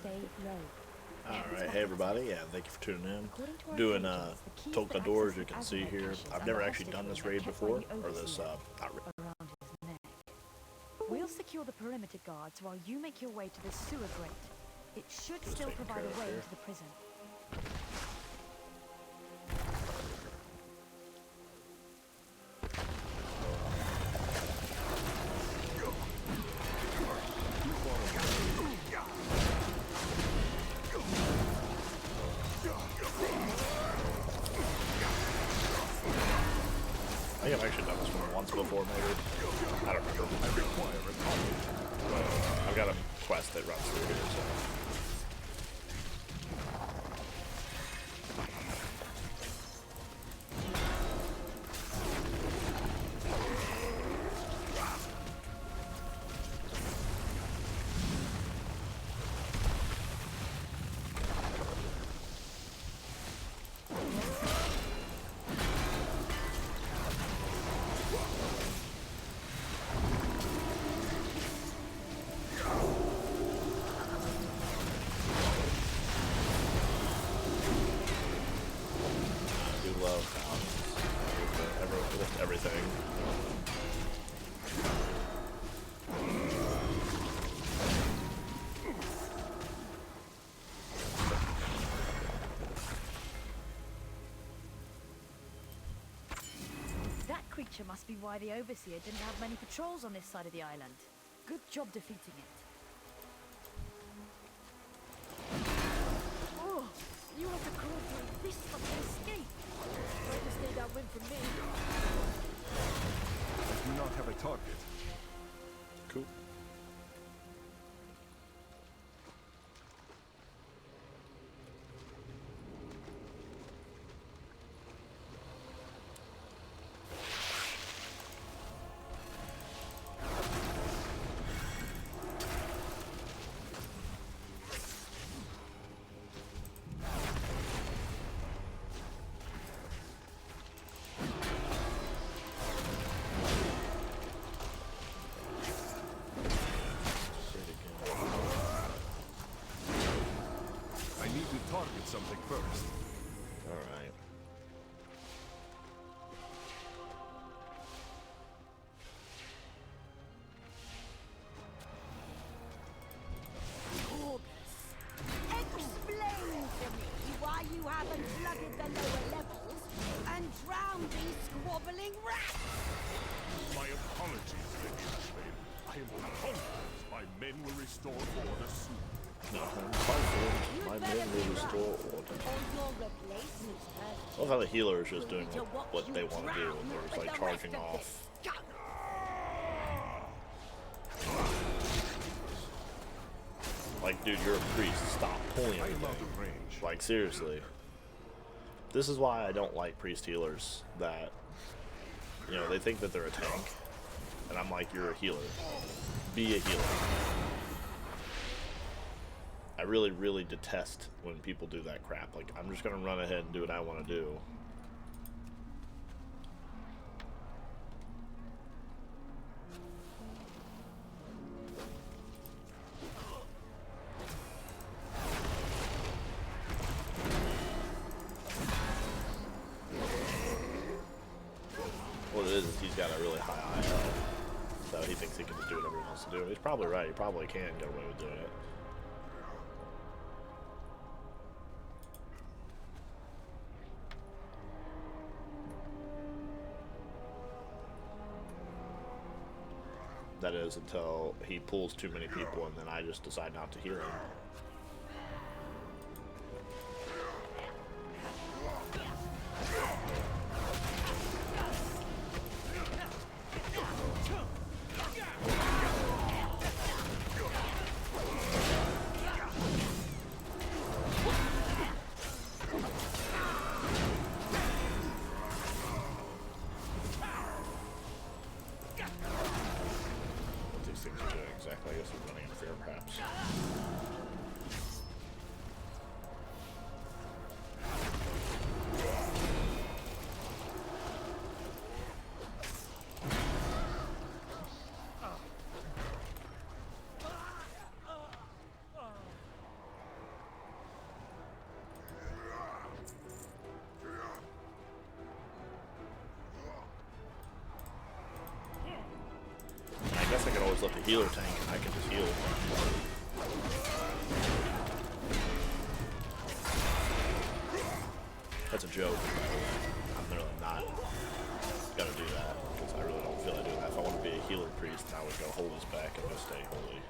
stay low. Alright, hey everybody, yeah, thank you for tuning in. Doing Tolkador, as you can see here. I've never actually done this raid before, or this, not raid. Around his neck. We'll secure the perimeter guards while you make your way to the sewer grate. It should Just still taking provide care a of way here. into the prison. I think I've actually done this one once before, maybe. I don't remember. I require a copy. I've got a quest that runs through here, so. I do love with everything. That creature must be why the Overseer didn't have many patrols on this side of the island. Good job defeating it. Oh, you have to crawl through this fucking escape. Try to stay downwind from me. I do not have a target. Cool. I need to target something first. Alright. Corvus, explain to me why you haven't flooded the lower levels and drowned these squabbling rats! My apologies, Lady Ashleigh. I am confident my men will restore order soon. No, I'm confident my You'd men better will be restore right, order. or your replacements have I love how the healer is just doing to watch what they you want to do, drown and they're just with like the charging rest of off. this scum. Like, dude, you're a priest. Stop pulling I am out anything. of range. Like, seriously. This is why I don't like priest healers. That, you know, they think that they're a tank. And I'm like, you're a healer. Be a healer. I really, really detest when people do that crap. Like, I'm just gonna run ahead and do what I want to do. What it is he's got a really high IL. So he thinks he can just do whatever he wants to do. He's probably right. He probably can get away with doing it. That is until he pulls too many people and then I just decide not to heal him. What these things are doing exactly, I guess he's running in fear perhaps. just left a healer tank and I can just heal. That's a joke. I'm really not gonna do that because I really don't feel like doing that. If I want to be a healer priest, I would go hold his back and just stay holy.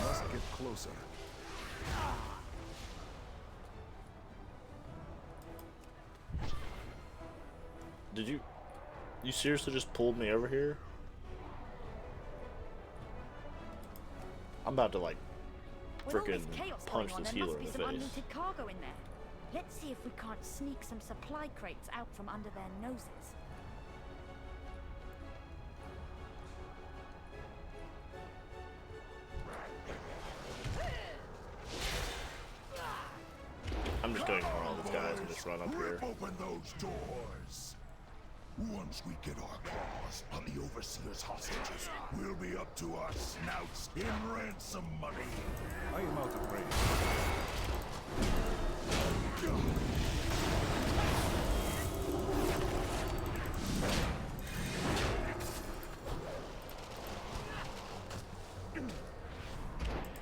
Must get closer. Did you seriously just pulled me over here? I'm about to like With all freaking this chaos punch going on, this there healer must in be the some face. unlooted cargo in there. Let's see if we can't sneak some supply crates out from under their noses. I'm just going to ignore all these guys and just run up here. Rip open those doors. Once we get our claws on the Overseer's hostages, we'll be up to our snouts in ransom money. I am out of range.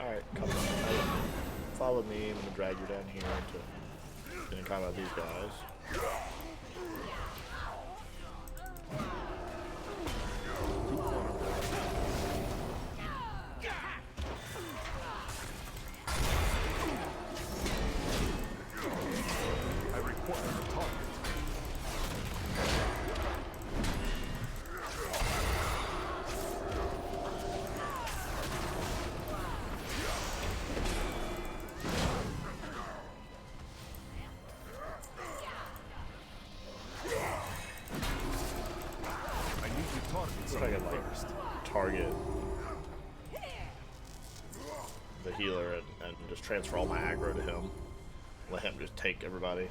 Alright, come on. Follow me. I'm gonna drag you down here to get in combat with these guys. I require a target. I need to target See if I can like first. target the healer and just transfer all my aggro to him. Let him just take everybody.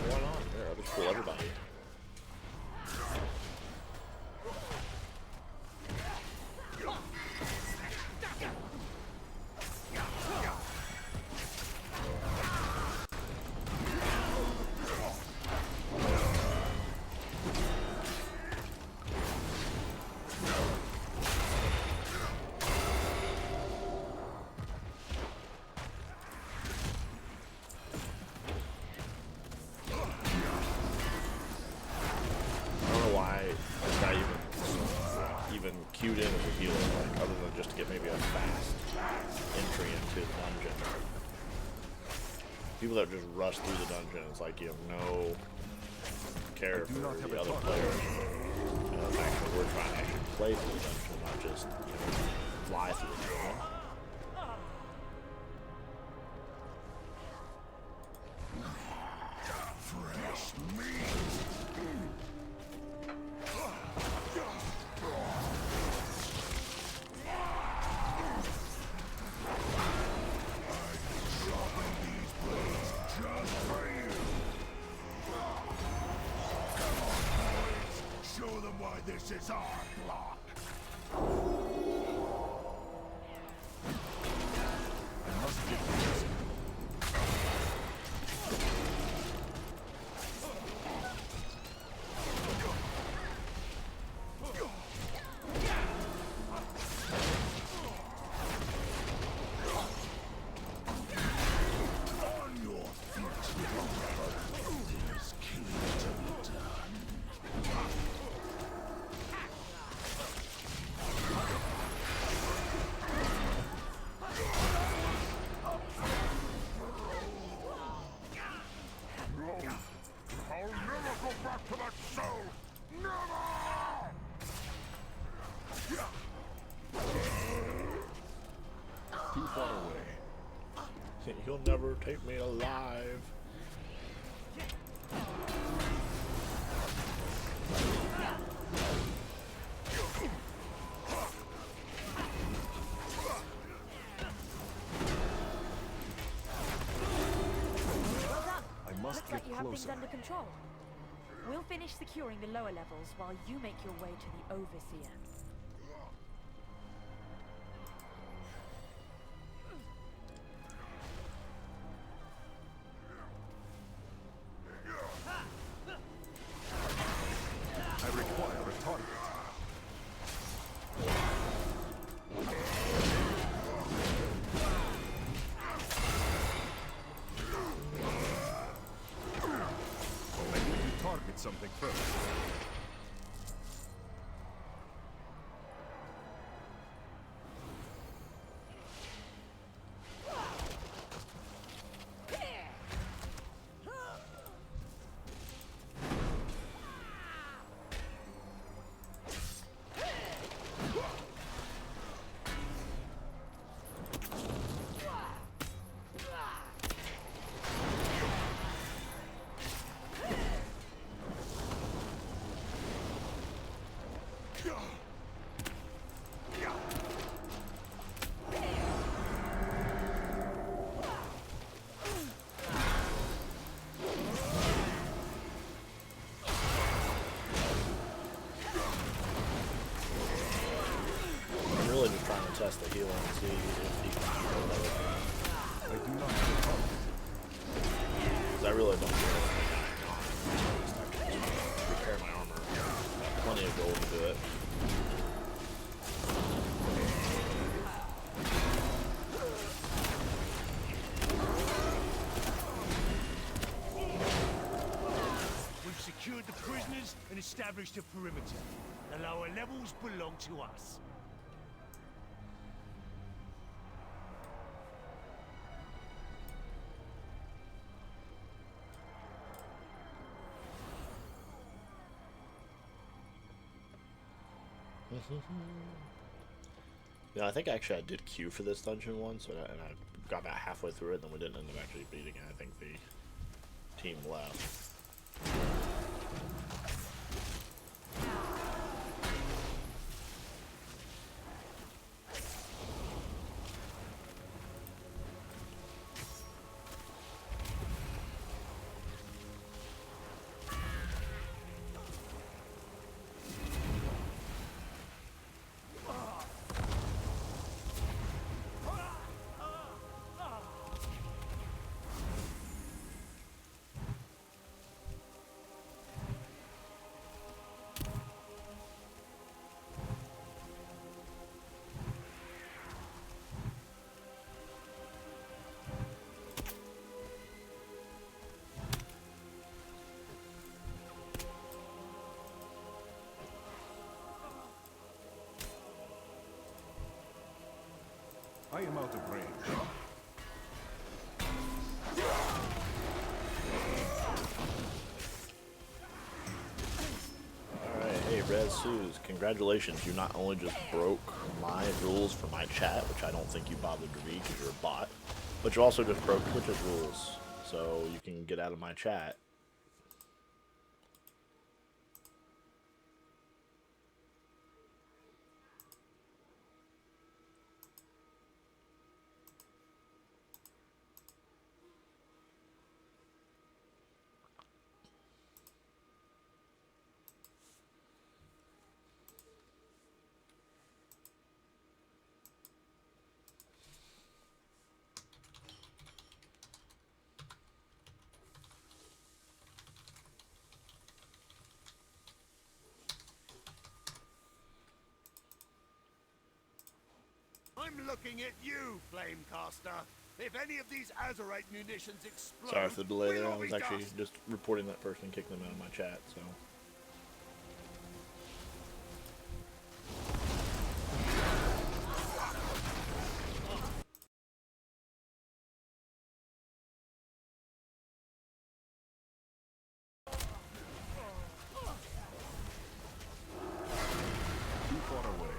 Why not? There, I'll just pull everybody. I don't know why this guy even queued in as a healer, like, other than just to get maybe a fast entry into the dungeon. People that just rush through the dungeon, it's like you have no care for the other players. The fact that we're trying to actually play through the dungeon, not just, fly through the dungeon. Fresh meat. Sharpen these blades just for you. Come on, boys. Show them why this is our block. I must get closer. On your feet. There's killing to be done. I'll never go back to that cell! Never! Too far away. You'll never take me alive. Well done. I must Looks like get you have things closer. under control. We'll finish securing the lower levels while you make your way to the Overseer. I require a target. I need to target something first. I'm really just trying to test the healer and see if he can heal that. I do not have a target. Because I really don't care what I got. I can just repair my armor. Got plenty of gold to do it. We've secured the prisoners and established a perimeter. The lower levels belong to us. Yeah, I think actually I did queue for this dungeon once, and I got about halfway through it, and then we didn't end up actually beating it. I think the team left. I am out of range. Alright, hey Red Suze, congratulations. You not only just broke my rules for my chat, which I don't think you bothered to read because you're a bot, but you also just broke Twitch's rules, so you can get out of my chat. I'm looking at you, Flamecaster. If any of these Azerite munitions explode, Sorry for the delay there. we'll I all was be actually dust. just reporting that person and kicking them out of my chat, so. Too far away.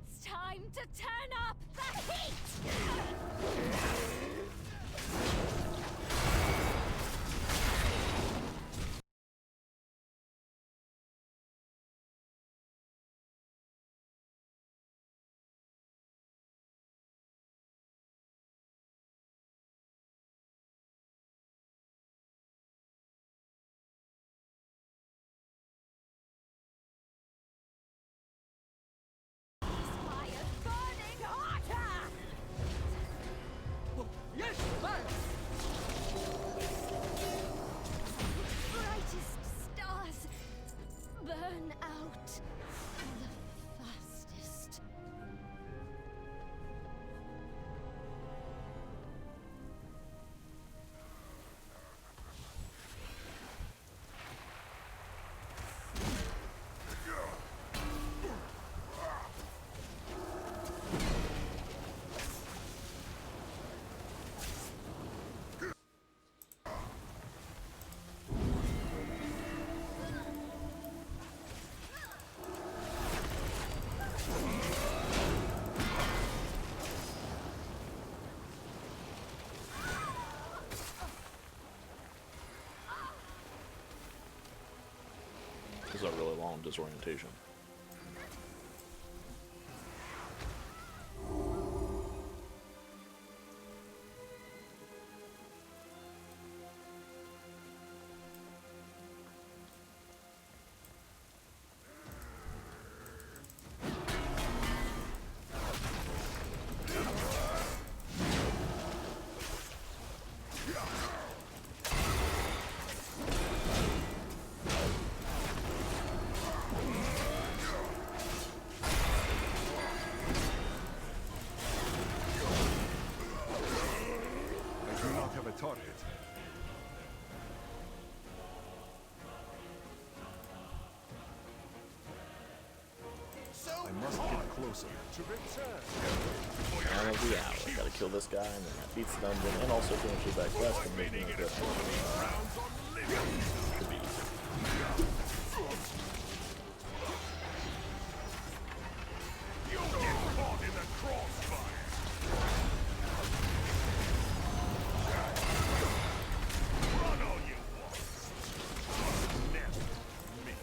It's time to turn up the heat! Fire's burning hotter! Yes, man! Brightest stars burn out the fastest. This is a really long disorientation. I do not have a target. I must get closer. To return. Man of the hour. Gotta kill this guy, and then that beats the dungeon, and also finishes that quest and makes me a good Should be easy. You'll get caught in the crossfire! Run all you want! Never me.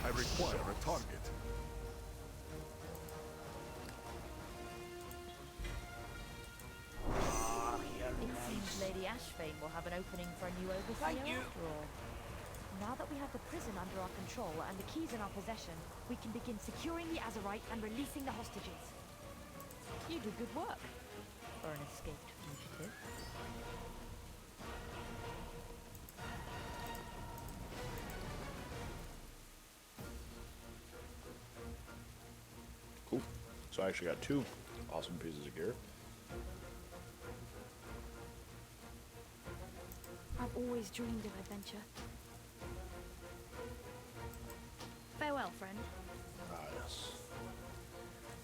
I require a target. It seems Lady Ashvane will have an opening for a new overseer after all. Now that we have the prison under our control and the keys in our possession, we can begin securing the Azerite and releasing the hostages. You do good work for an escaped fugitive. Cool. So I actually got 2 awesome pieces of gear. I've always dreamed of adventure. Farewell, friend. Ah, yes.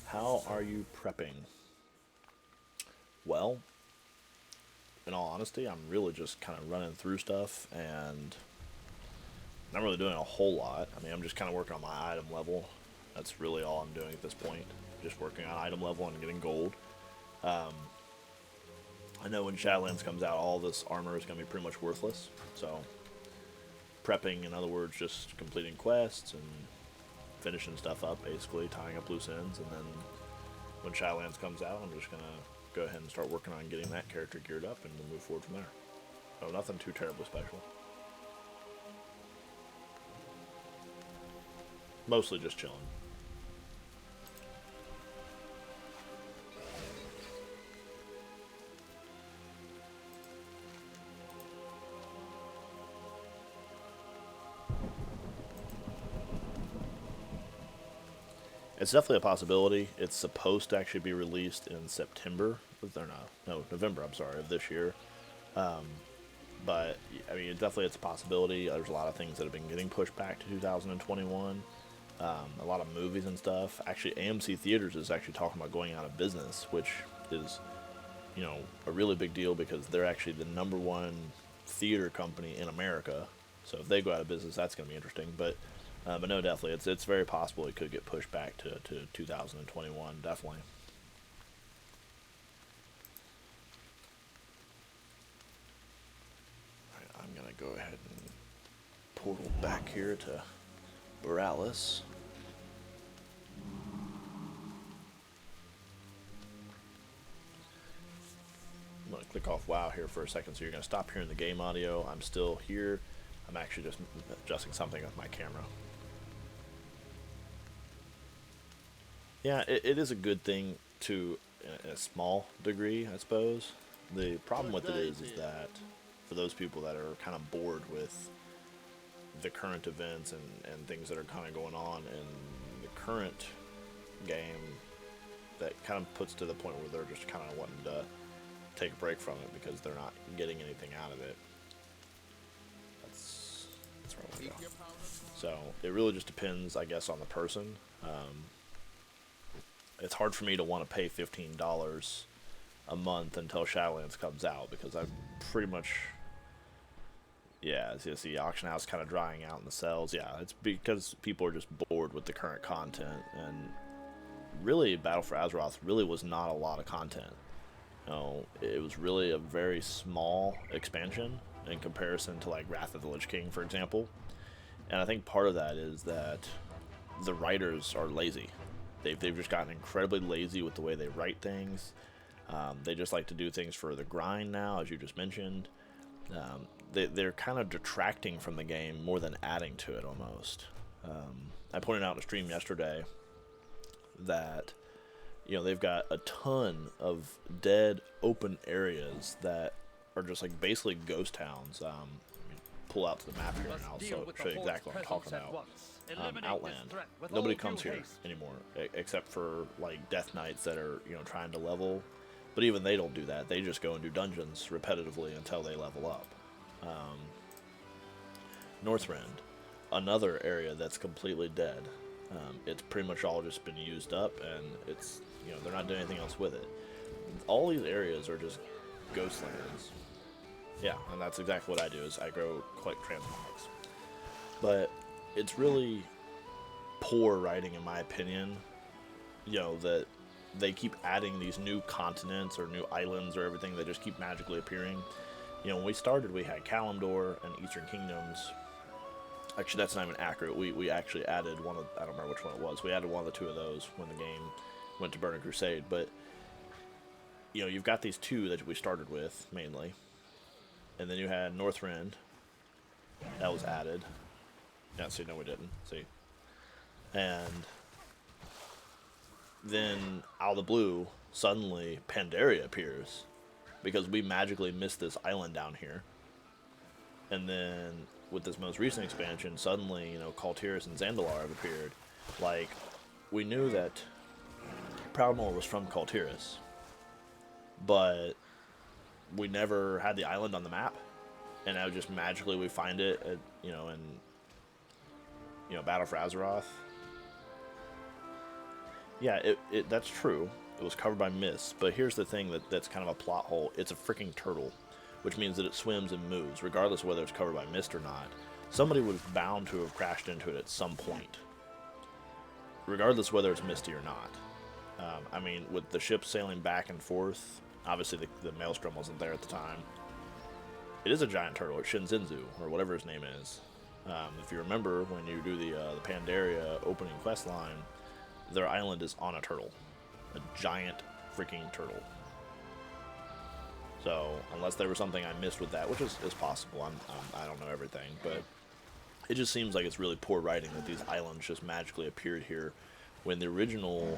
How are you prepping? Well, in all honesty, I'm really just kind of running through stuff and not really doing a whole lot. I mean, I'm just kind of working on my item level. That's really all I'm doing at this point. Just working on item level and getting gold. I know when Shadowlands comes out, all this armor is going to be pretty much worthless. So, prepping, in other words, just completing quests and finishing stuff up, basically, tying up loose ends. And then when Shadowlands comes out, I'm just going to go ahead and start working on getting that character geared up, and we'll move forward from there. So, nothing too terribly special. Mostly just chilling. It's definitely a possibility. It's supposed to actually be released in September. No, November, I'm sorry, of this year. But, I mean, it's a possibility. There's a lot of things that have been getting pushed back to 2021. A lot of movies and stuff. Actually, AMC Theaters is actually talking about going out of business, which is you know, a really big deal because they're actually the #1 theater company in America. So if they go out of business, that's going to be interesting. But no, definitely, it's very possible it could get pushed back to 2021, definitely. Alright, I'm going to go ahead and portal back here to Boralus. I'm going to click off WoW here for a second, so you're going to stop hearing the game audio. I'm still here. I'm actually just adjusting something with my camera. Yeah, it is a good thing to in a small degree, I suppose. The problem with it is that for those people that are kind of bored with the current events and things that are kind of going on in the current game, that kind of puts to the point where they're just kind of wanting to take a break from it because they're not getting anything out of it. That's where I want to go. So it really just depends, I guess, on the person. It's hard for me to want to pay $15 a month until Shadowlands comes out because I've pretty much, yeah, as you see, auction house kind of drying out in the sales. Yeah, it's because people are just bored with the current content, and really Battle for Azeroth really was not a lot of content. You know, it was really a very small expansion in comparison to like Wrath of the Lich King, for example. And I think part of that is that the writers are lazy. They've just gotten incredibly lazy with the way they write things. They just like to do things for the grind now, as you just mentioned. They're kind of detracting from the game more than adding to it almost. I pointed out in a stream yesterday that, you know, they've got a ton of dead open areas that are just like basically ghost towns. Pull out to the map here and I'll show you exactly what I'm talking about. Outland. Nobody comes here anymore except for like Death Knights that are, you know, trying to level, but even they don't do that. They just go and do dungeons repetitively until they level up. Northrend, another area that's completely dead. It's pretty much all just been used up, and it's, you know, they're not doing anything else with it. All these areas are just ghost lands. Yeah, and that's exactly what I do, is I collect transmogs. But it's really poor writing, in my opinion, you know, that they keep adding these new continents or new islands or everything that just keep magically appearing. You know, when we started, we had Kalimdor and Eastern Kingdoms. Actually, that's not even accurate. We actually added one of, I don't remember which one it was. We added one of the two of those when the game went to Burning Crusade. But, you know, you've got these two that we started with, mainly. And then you had Northrend. That was added. Yeah, see, no we didn't. See? And then, out of the blue, suddenly Pandaria appears. Because we magically missed this island down here. And then, with this most recent expansion, suddenly, you know, Kul Tiras and Zandalar have appeared. Like, we knew that Proudmoore was from Kul Tiras. But we never had the island on the map, and now just magically we find it at, you know, in, you know, Battle for Azeroth. Yeah, that's true. It was covered by mist, but here's the thing that's kind of a plot hole. It's a freaking turtle, which means that it swims and moves, regardless of whether it's covered by mist or not. Somebody was bound to have crashed into it at some point, regardless whether it's misty or not. I mean, with the ship sailing back and forth, obviously the Maelstrom wasn't there at the time. It is a giant turtle. It's Shinzinzu, or whatever his name is. If you remember, when you do the Pandaria opening quest line, their island is on a turtle. A giant freaking turtle. So, unless there was something I missed with that, which is possible, I don't know everything, but it just seems like it's really poor writing that these islands just magically appeared here when the original...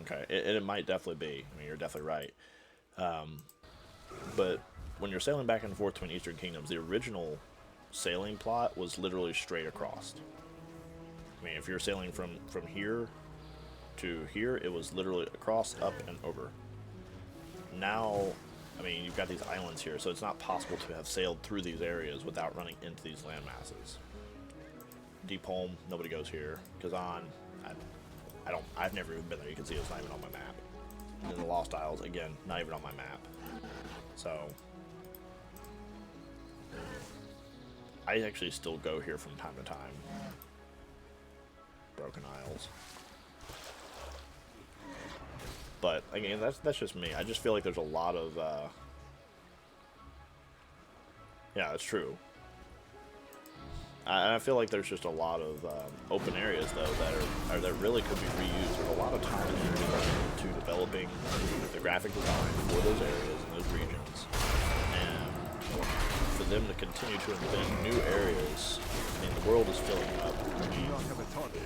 Okay, it might definitely be. I mean, you're definitely right. But when you're sailing back and forth between Eastern Kingdoms, the original sailing plot was literally straight across. I mean, if you're sailing from here to here, it was literally across, up, and over. Now, I mean, you've got these islands here, so it's not possible to have sailed through these areas without running into these land masses. Deep Home, nobody goes here. Kazan, I've never even been there. You can see it's not even on my map. And then the Lost Isles, again, not even on my map. So I actually still go here from time to time. Broken Isles. But again, that's just me. I just feel like there's a lot of yeah, that's true. I feel like there's just a lot of open areas though that really could be reused. There's a lot of time into developing the graphic design for those areas and those regions, and for them to continue to invent new areas. I mean, the world is filling up. I do not have a target.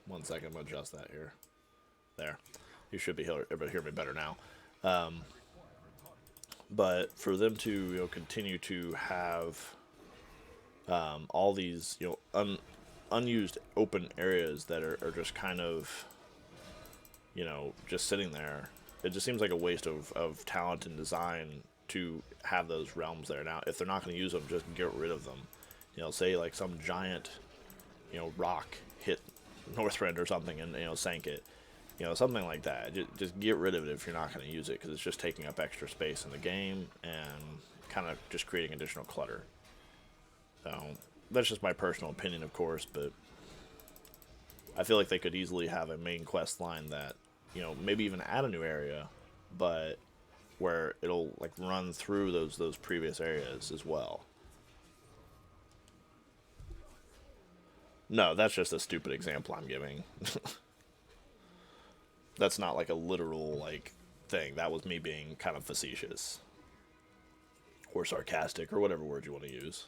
One second, I'm gonna adjust that here. There, you should be able to hear me better now. But for them to continue to have all these unused open areas that are just kind of just sitting there, it just seems like a waste of talent and design to have those realms there. Now, if they're not going to use them, just get rid of them. Say like some giant rock hit Northrend or something and sank it, something like that. Just get rid of it if you're not going to use it, because it's just taking up extra space in the game and kind of just creating additional clutter. So that's just my personal opinion, of course, but I feel like they could easily have a main quest line that maybe even add a new area, but where it'll like run through those previous areas as well. No, that's just a stupid example I'm giving. That's not like a literal like thing. That was me being kind of facetious or sarcastic or whatever word you want to use.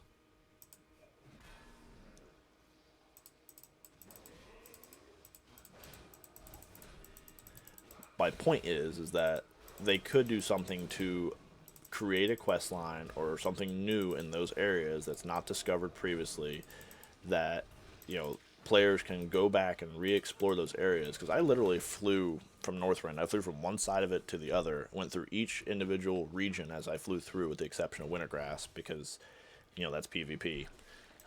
My point is that they could do something to create a quest line or something new in those areas that's not discovered previously, that players can go back and re-explore those areas. Because I literally flew from Northrend. I flew from one side of it to the other, went through each individual region as I flew through, with the exception of Wintergrass, because that's PvP.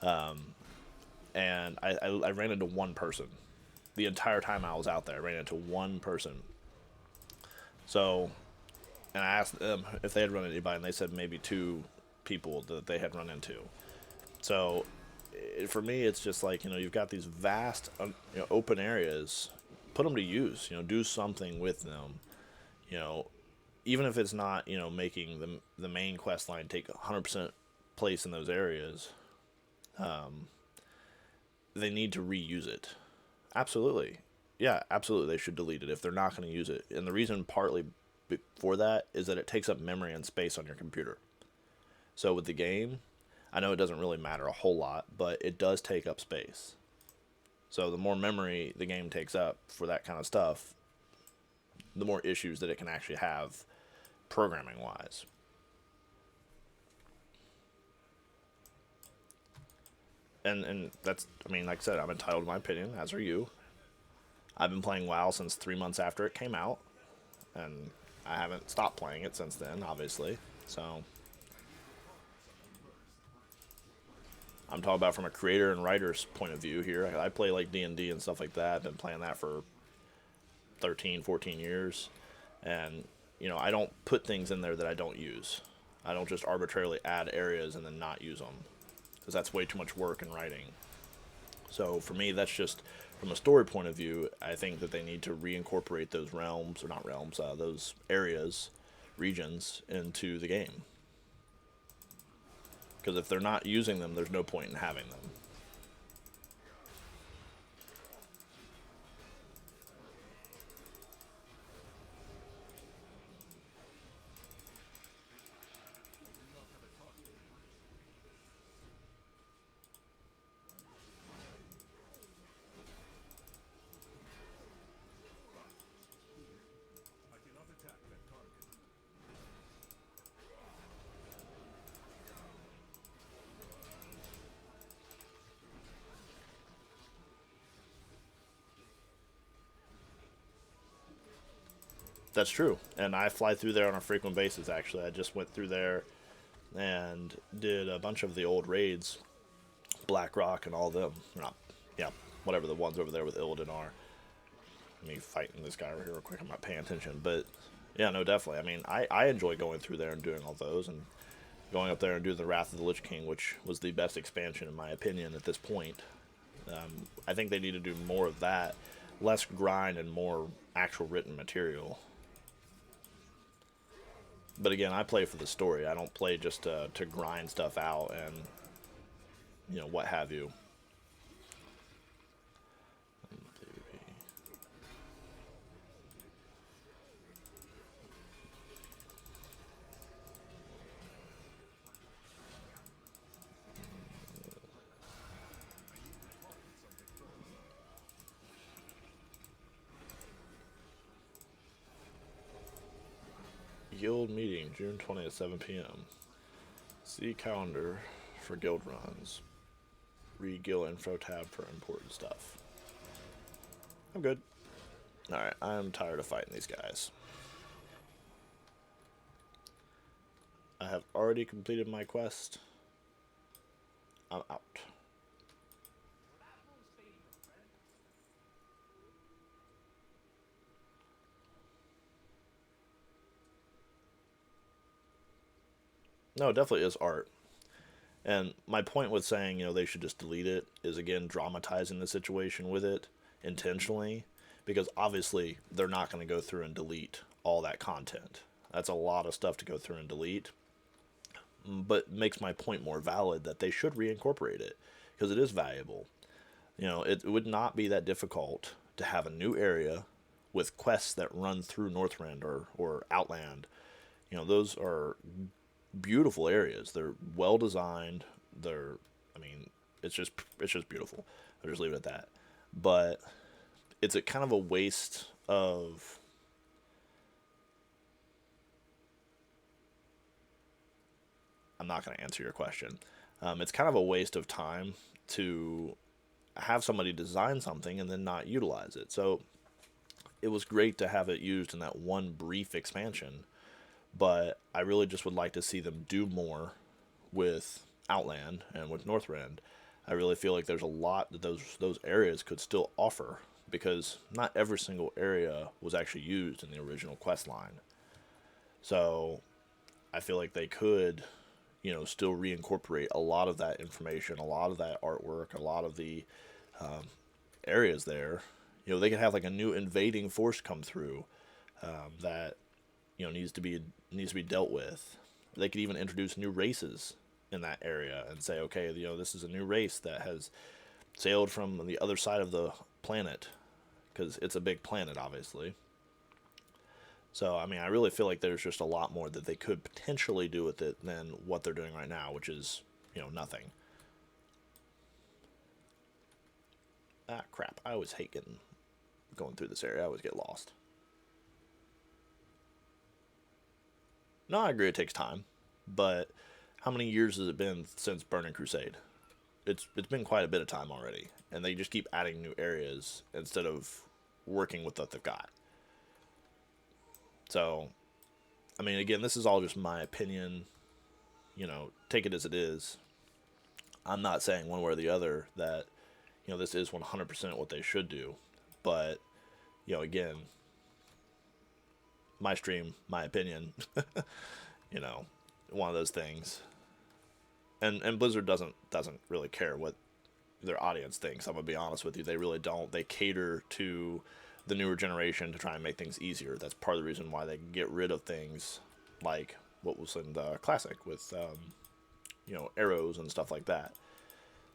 And I ran into one person the entire time I was out there. I ran into one person. So, and I asked them if they had run into anybody, and they said maybe 2 people that they had run into. So for me, it's just like, you've got these vast open areas, put them to use, do something with them, even if it's not, making the main quest line take 100% place in those areas. They need to reuse it. Absolutely. Yeah, absolutely, they should delete it if they're not going to use it. And the reason partly for that is that it takes up memory and space on your computer. So with the game, I know it doesn't really matter a whole lot, but it does take up space. So the more memory the game takes up for that kind of stuff, the more issues that it can actually have programming-wise. And that's, I mean, like I said, I'm entitled to my opinion, as are you. I've been playing WoW since 3 months after it came out, and I haven't stopped playing it since then, obviously. So I'm talking about from a creator and writer's point of view here. I play like D&D and stuff like that. I've been playing that for 13, 14 years. And, I don't put things in there that I don't use. I don't just arbitrarily add areas and then not use them, because that's way too much work in writing. So for me, that's just, from a story point of view, I think that they need to reincorporate those realms, or not realms, those areas, regions, into the game. Because if they're not using them, there's no point in having them. That's true, and I fly through there on a frequent basis. Actually, I just went through there and did a bunch of the old raids, BlackRock and all of them. Not, yeah, whatever the ones over there with Illidan are. Me fighting this guy over here real quick. I'm not paying attention, but yeah, no, definitely. I mean, I enjoy going through there and doing all those, and going up there and doing the Wrath of the Lich King, which was the best expansion in my opinion at this point. I think they need to do more of that, less grind and more actual written material. But again, I play for the story. I don't play just to grind stuff out and, you know, what have you. Guild meeting, June 20th, 7 p.m. See calendar for guild runs. Read guild info tab for important stuff. I'm good. Alright, I'm tired of fighting these guys. I have already completed my quest. I'm out. No, it definitely is art. And my point with saying, you know, they should just delete it is, again, dramatizing the situation with it intentionally. Because obviously, they're not going to go through and delete all that content. That's a lot of stuff to go through and delete. But makes my point more valid that they should reincorporate it. Because it is valuable. You know, it would not be that difficult to have a new area with quests that run through Northrend or Outland. You know, those are beautiful areas. They're well designed. I mean, it's just beautiful. I'll just leave it at that. But it's a kind of a waste of I'm not going to answer your question. It's kind of a waste of time to have somebody design something and then not utilize it. So it was great to have it used in that one brief expansion. But I really just would like to see them do more with Outland and with Northrend. I really feel like there's a lot that those areas could still offer, because not every single area was actually used in the original quest line. So I feel like they could, you know, still reincorporate a lot of that information, a lot of that artwork, a lot of the areas there. You know, they could have like a new invading force come through that, you know, needs to be dealt with. They could even introduce new races in that area and say, okay, you know, this is a new race that has sailed from the other side of the planet, because it's a big planet, obviously. So, I mean, I really feel like there's just a lot more that they could potentially do with it than what they're doing right now, which is, you know, nothing. Ah, crap. I always hate going through this area. I always get lost. No, I agree it takes time, but how many years has it been since Burning Crusade? It's been quite a bit of time already, and they just keep adding new areas instead of working with what they've got. So, I mean, again, this is all just my opinion. You know, take it as it is. I'm not saying one way or the other that, you know, this is 100% what they should do, but, you know, again, my stream, my opinion, you know, one of those things. And Blizzard doesn't really care what their audience thinks. I'm gonna be honest with you, they really don't. They cater to the newer generation to try and make things easier. That's part of the reason why they get rid of things like what was in the Classic with, you know, arrows and stuff like that.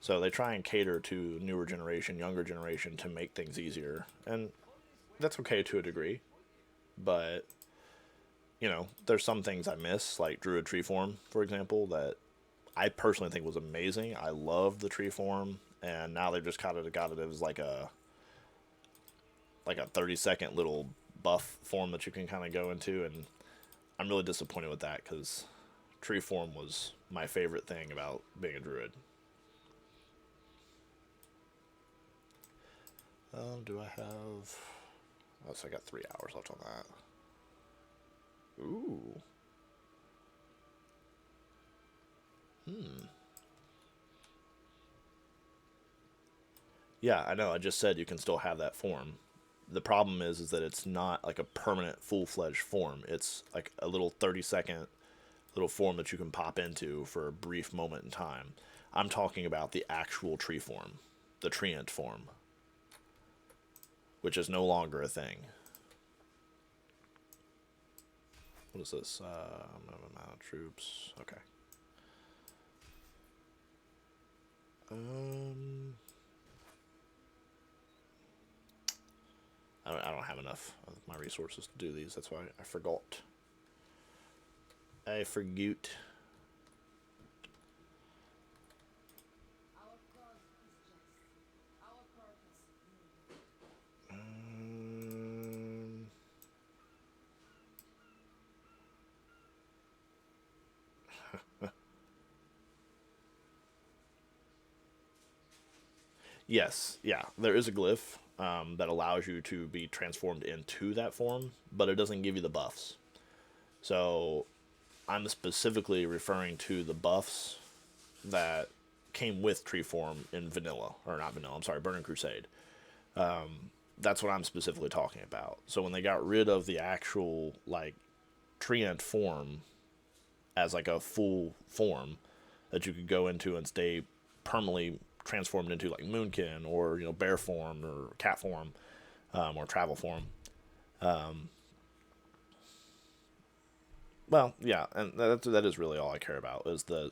So they try and cater to newer generation, younger generation to make things easier, and that's okay to a degree. But, you know, there's some things I miss, like Druid tree form, for example, that I personally think was amazing. I love the tree form, and now they've just kind of got it as like a 30-second little buff form that you can kind of go into, and I'm really disappointed with that, because tree form was my favorite thing about being a druid. Do I have... Oh, so I got 3 hours left on that. Ooh. Yeah, I know. I just said you can still have that form. The problem is that it's not like a permanent full-fledged form. It's like a little 30-second little form that you can pop into for a brief moment in time. I'm talking about the actual tree form, the treant form, which is no longer a thing. What is this? Amount of troops. Okay. I don't have enough of my resources to do these. That's why I forgot. I forgot. Yes, yeah, there is a glyph that allows you to be transformed into that form, but it doesn't give you the buffs. So I'm specifically referring to the buffs that came with tree form in vanilla, or not vanilla, I'm sorry, Burning Crusade. That's what I'm specifically talking about. So when they got rid of the actual, like, treant form as, like, a full form that you could go into and stay permanently transformed into, like, Moonkin, or, you know, bear form, or cat form, or travel form. Well, yeah, and that is really all I care about, is the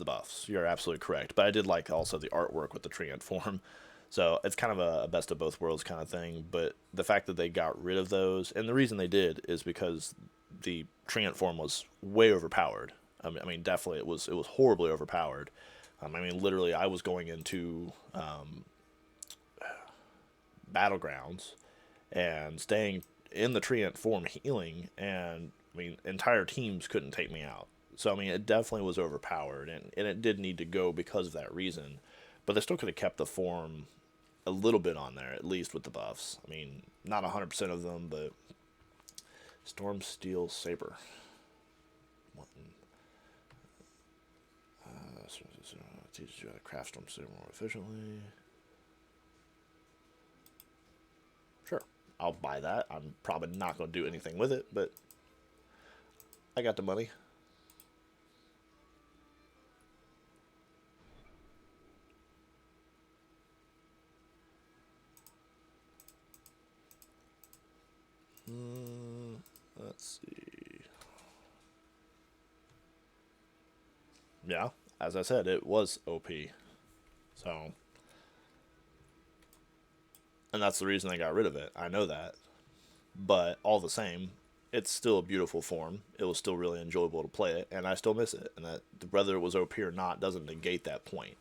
buffs. You're absolutely correct. But I did like also the artwork with the treant form. So it's kind of a best of both worlds kind of thing. But the fact that they got rid of those, and the reason they did is because the treant form was way overpowered. I mean, definitely it was horribly overpowered. I mean, literally, I was going into battlegrounds and staying in the treant form healing, and I mean, entire teams couldn't take me out. So I mean, it definitely was overpowered, and it did need to go because of that reason. But they still could have kept the form a little bit on there, at least with the buffs. I mean, not 100% of them, but Storm Steel Saber. Teaches you how to craft Storm Saber more efficiently. Sure, I'll buy that. I'm probably not going to do anything with it, but I got the money. Let's see. Yeah, as I said, it was OP. So, and that's the reason they got rid of it. I know that. But all the same, it's still a beautiful form. It was still really enjoyable to play it, and I still miss it. And that whether it was OP or not doesn't negate that point.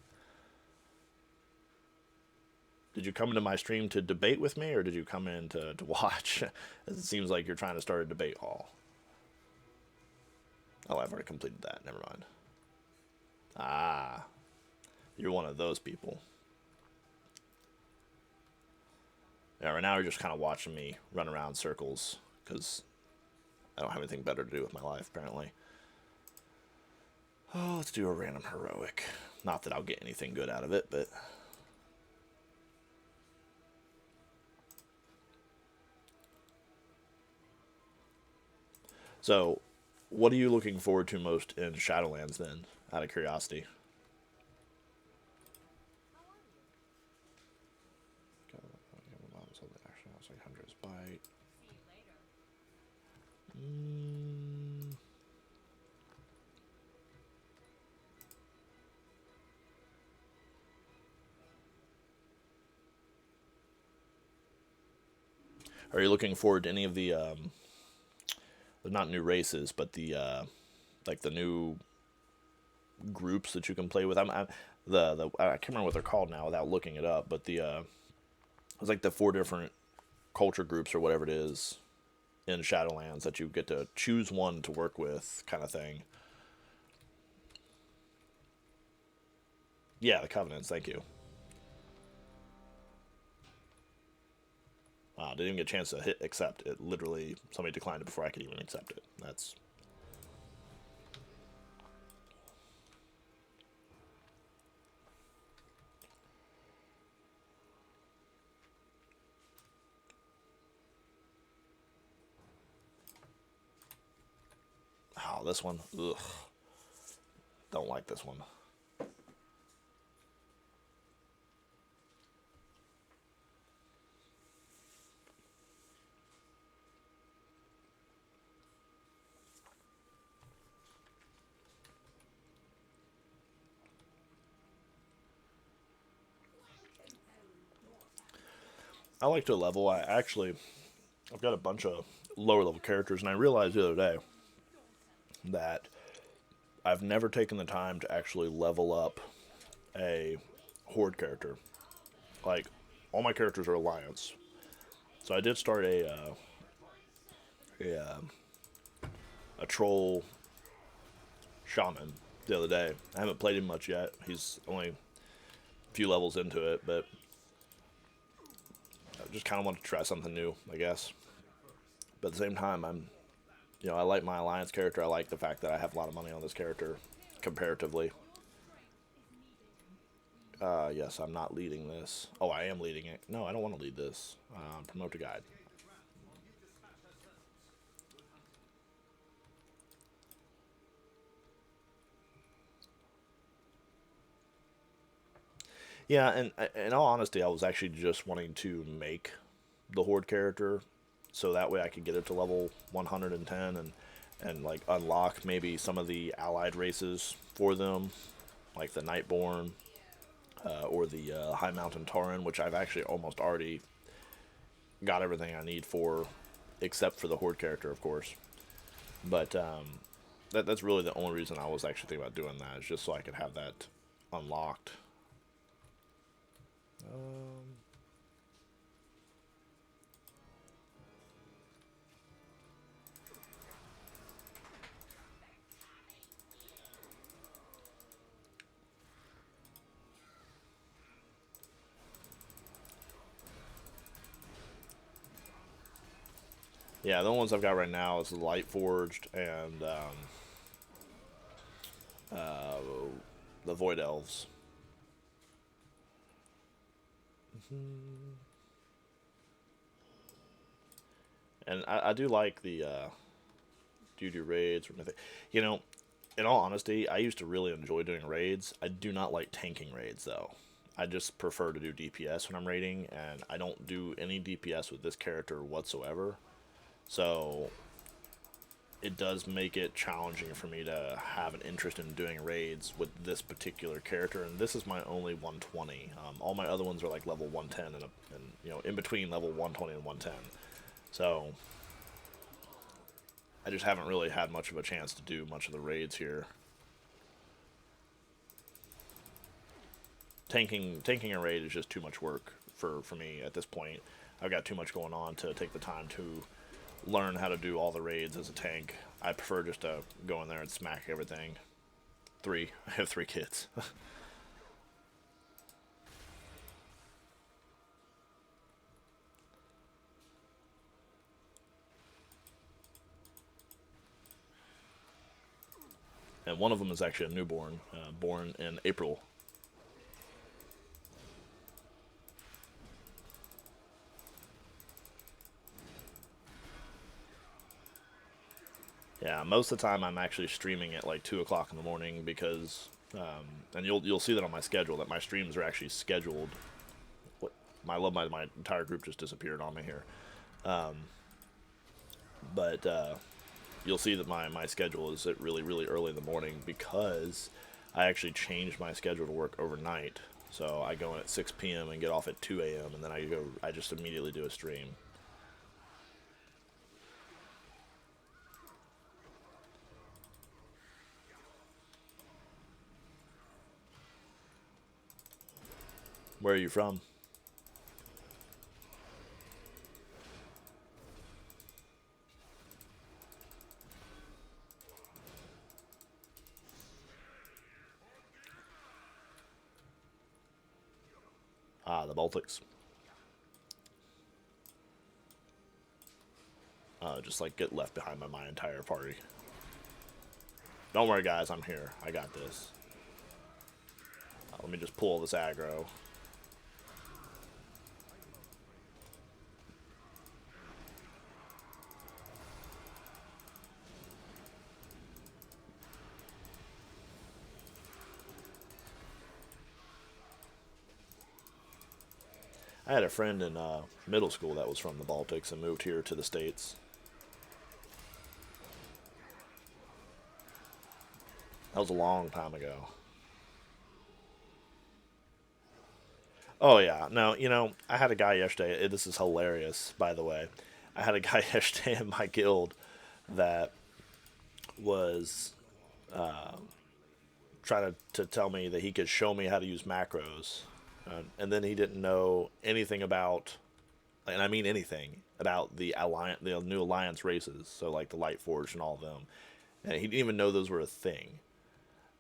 Did you come into my stream to debate with me, or did you come in to watch? It seems like you're trying to start a debate hall. Oh, I've already completed that. Never mind. Ah, you're one of those people. Yeah, right now you're just kind of watching me run around circles, because I don't have anything better to do with my life, apparently. Oh, let's do a random heroic. Not that I'll get anything good out of it, but... So, what are you looking forward to most in Shadowlands, then, out of curiosity? Bite. Are you looking forward to any of the not new races, but the like the new groups that you can play with? I can't remember what they're called now without looking it up, but it's like the 4 different culture groups or whatever it is in Shadowlands that you get to choose one to work with, kind of thing. Yeah, the Covenants. Thank you. didn't even get a chance to hit accept. It literally, somebody declined it before I could even accept it. That's... Oh, this one. Ugh. Don't like this one. I like to level. I've got a bunch of lower level characters, and I realized the other day that I've never taken the time to actually level up a horde character. Like, all my characters are alliance. So I did start a troll shaman the other day. I haven't played him much yet. He's only a few levels into it, but I just kind of want to try something new, I guess. But at the same time, I like my alliance character. I like the fact that I have a lot of money on this character, comparatively. Yes, I'm not leading this. Oh, I am leading it. No, I don't want to lead this. Promote to guide. Yeah, and in all honesty, I was actually just wanting to make the horde character so that way I could get it to level 110 and like unlock maybe some of the allied races for them, like the Nightborn or the High Mountain Tauren, which I've actually almost already got everything I need for, except for the horde character, of course. But that's really the only reason I was actually thinking about doing that, is just so I could have that unlocked. Yeah, the only ones I've got right now is the Light Forged and the Void Elves. And I do like the do raids or anything. You know, in all honesty, I used to really enjoy doing raids. I do not like tanking raids, though. I just prefer to do DPS when I'm raiding, and I don't do any DPS with this character whatsoever. So it does make it challenging for me to have an interest in doing raids with this particular character, and this is my only 120. All my other ones are like level 110 and you know, in between level 120 and 110. So I just haven't really had much of a chance to do much of the raids here. Tanking a raid is just too much work for me at this point. I've got too much going on to take the time to learn how to do all the raids as a tank. I prefer just to go in there and smack everything. I have 3 kids. And one of them is actually a newborn, born in April. Yeah, most of the time I'm actually streaming at like 2 o'clock in the morning because, and you'll see that on my schedule, that my streams are actually scheduled. I love my entire group just disappeared on me here. But you'll see that my schedule is at really early in the morning because I actually changed my schedule to work overnight. So I go in at 6 p.m. and get off at 2 a.m. and then I just immediately do a stream. Where are you from? Ah, the Baltics. just like get left behind by my entire party. Don't worry, guys, I'm here. I got this. Let me just pull this aggro. I had a friend in middle school that was from the Baltics and moved here to the States. That was a long time ago. Oh, yeah. No, you know, I had a guy yesterday. This is hilarious, by the way. I had a guy yesterday in my guild that was trying to tell me that he could show me how to use macros. And then he didn't know anything about, and I mean anything, about the new Alliance races. So, like, the Lightforged and all of them. And he didn't even know those were a thing.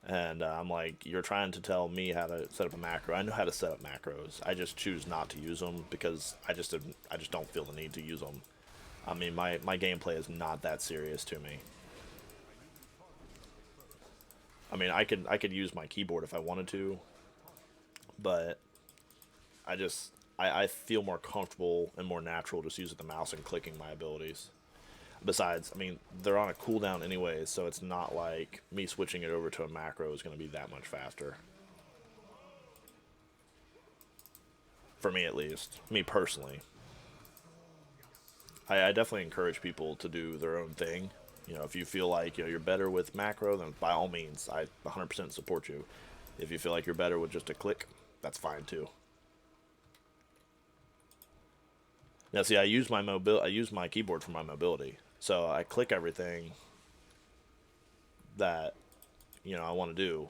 And I'm like, you're trying to tell me how to set up a macro. I know how to set up macros. I just choose not to use them because I just don't feel the need to use them. I mean, my gameplay is not that serious to me. I mean, I could use my keyboard if I wanted to, but I feel more comfortable and more natural just using the mouse and clicking my abilities. Besides, I mean, they're on a cooldown anyway, so it's not like me switching it over to a macro is going to be that much faster. For me, at least. Me personally. I definitely encourage people to do their own thing. You know, if you feel like, you know, you're better with macro, then by all means, I 100% support you. If you feel like you're better with just a click, that's fine too. Now, see, I use my keyboard for my mobility. So I click everything that, you know, I want to do,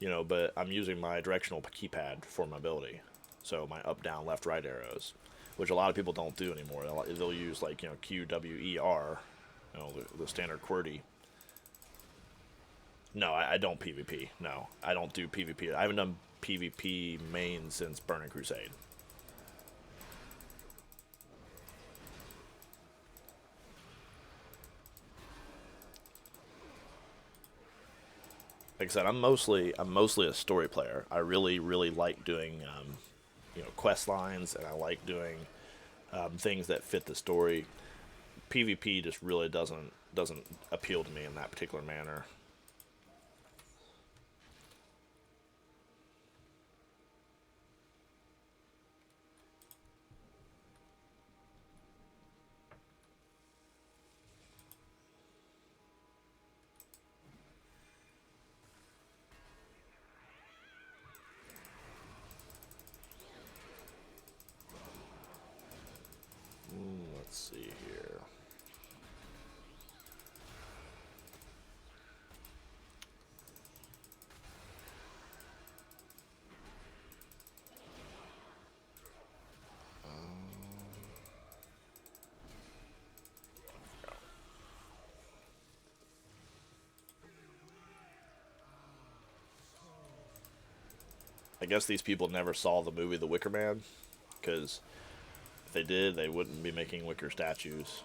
you know, but I'm using my directional keypad for mobility. So my up, down, left, right arrows, which a lot of people don't do anymore. They'll use, like, you know, Q, W, E, R, you know, the standard QWERTY. No, I don't PvP. No, I don't do PvP. I haven't done PvP main since Burning Crusade. Like I said, I'm mostly a story player. I really like doing you know, quest lines, and I like doing things that fit the story. PvP just really doesn't appeal to me in that particular manner. Let's see here. I guess these people never saw the movie The Wicker Man, because if they did, they wouldn't be making wicker statues.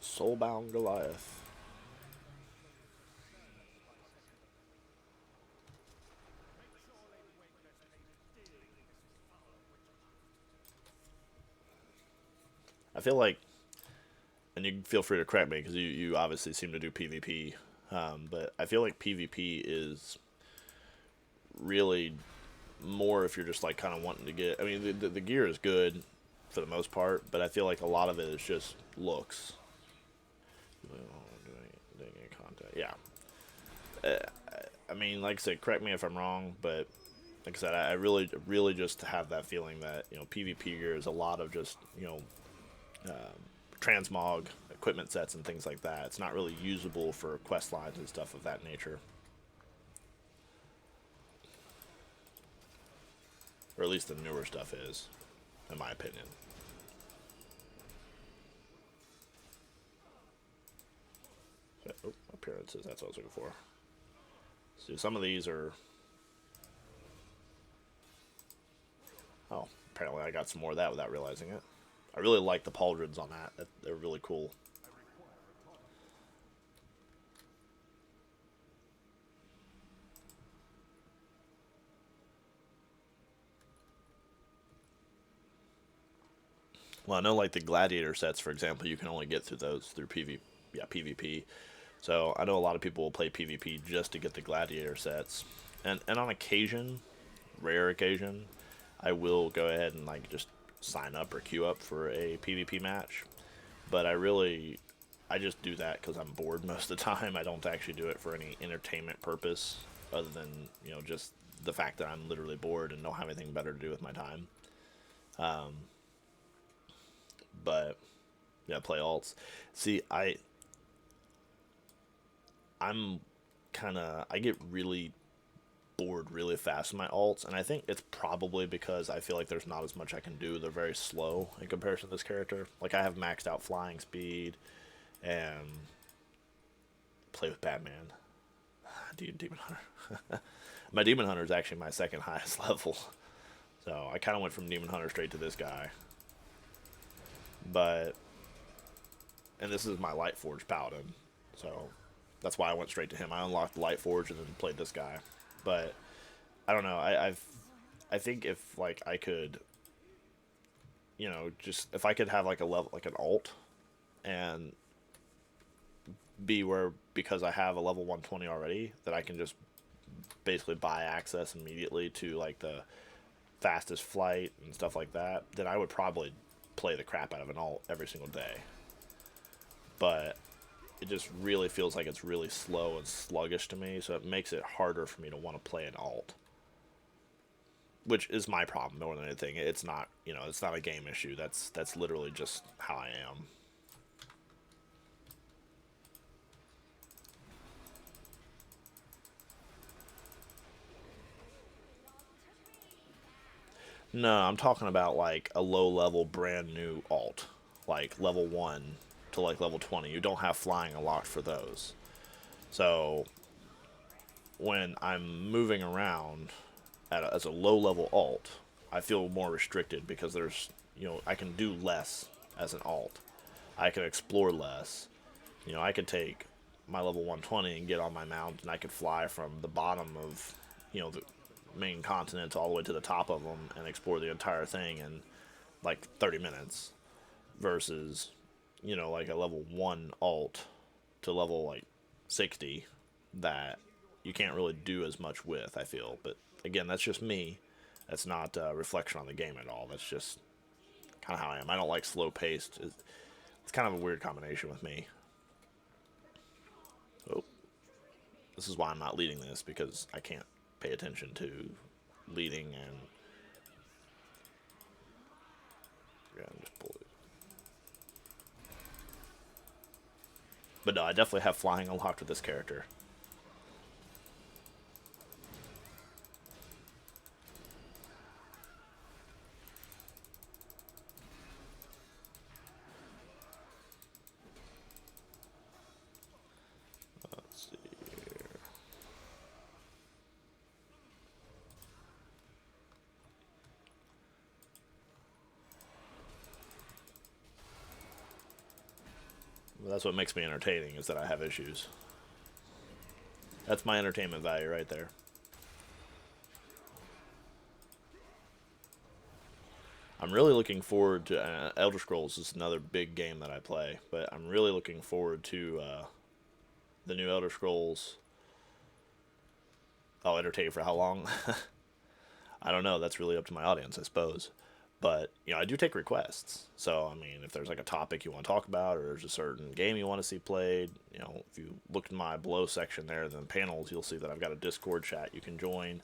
Soulbound Goliath. I feel like, and you can feel free to correct me because you obviously seem to do PvP, but I feel like PvP is really more if you're just like kind of wanting to get, I mean, the gear is good for the most part, but I feel like a lot of it is just looks. Doing content, yeah. I mean, like I said, correct me if I'm wrong, but like I said, I really just have that feeling that, you know, PvP gear is a lot of just, you know, transmog equipment sets and things like that. It's not really usable for quest lines and stuff of that nature, or at least the newer stuff is, in my opinion. Oh, appearances, that's what I was looking for. See, some of these are... Oh, apparently I got some more of that without realizing it. I really like the pauldrons on that. They're really cool. Well, I know like the gladiator sets, for example, you can only get through those through PvP. So I know a lot of people will play PvP just to get the gladiator sets. And on occasion, rare occasion, I will go ahead and like just sign up or queue up for a PvP match. But I just do that because I'm bored most of the time. I don't actually do it for any entertainment purpose other than, you know, just the fact that I'm literally bored and don't have anything better to do with my time. But yeah, play alts. See, I get really bored really fast with my alts, and I think it's probably because I feel like there's not as much I can do. They're very slow in comparison to this character. Like, I have maxed out flying speed and play with Batman. Demon Hunter. My Demon Hunter is actually my second highest level. So I kind of went from Demon Hunter straight to this guy. But, and this is my Lightforged Paladin. So that's why I went straight to him. I unlocked Lightforged and then played this guy. But I don't know. I think if like I could, you know, just if I could have like a level, like an alt, and be where, because I have a level 120 already, that I can just basically buy access immediately to like the fastest flight and stuff like that, then I would probably play the crap out of an alt every single day. But it just really feels like it's really slow and sluggish to me, so it makes it harder for me to want to play an alt. Which is my problem more than anything. It's not, you know, it's not a game issue. That's literally just how I am. No, I'm talking about like a low-level brand new alt, like level 1 to like level 20. You don't have flying unlocked for those. So when I'm moving around as a low-level alt, I feel more restricted because there's, you know, I can do less as an alt. I can explore less. You know, I could take my level 120 and get on my mount, and I could fly from the bottom of, you know, the main continent all the way to the top of them and explore the entire thing in like 30 minutes versus, you know, like a level 1 alt to level like 60 that you can't really do as much with, I feel. But again, that's just me. That's not a reflection on the game at all. That's just kind of how I am. I don't like slow paced. It's kind of a weird combination with me. Oh, this is why I'm not leading this, because I can't pay attention to leading and yeah, just pull it. But no, I definitely have flying unlocked with this character. Let's see here. That's what makes me entertaining, is that I have issues. That's my entertainment value right there. I'm really looking forward to Elder Scrolls is another big game that I play, but I'm really looking forward to the new Elder Scrolls. I'll entertain you for how long? I don't know. That's really up to my audience, I suppose. But, you know, I do take requests. So, I mean, if there's like a topic you want to talk about, or there's a certain game you want to see played, you know, if you look in my below section there, then panels, you'll see that I've got a Discord chat you can join.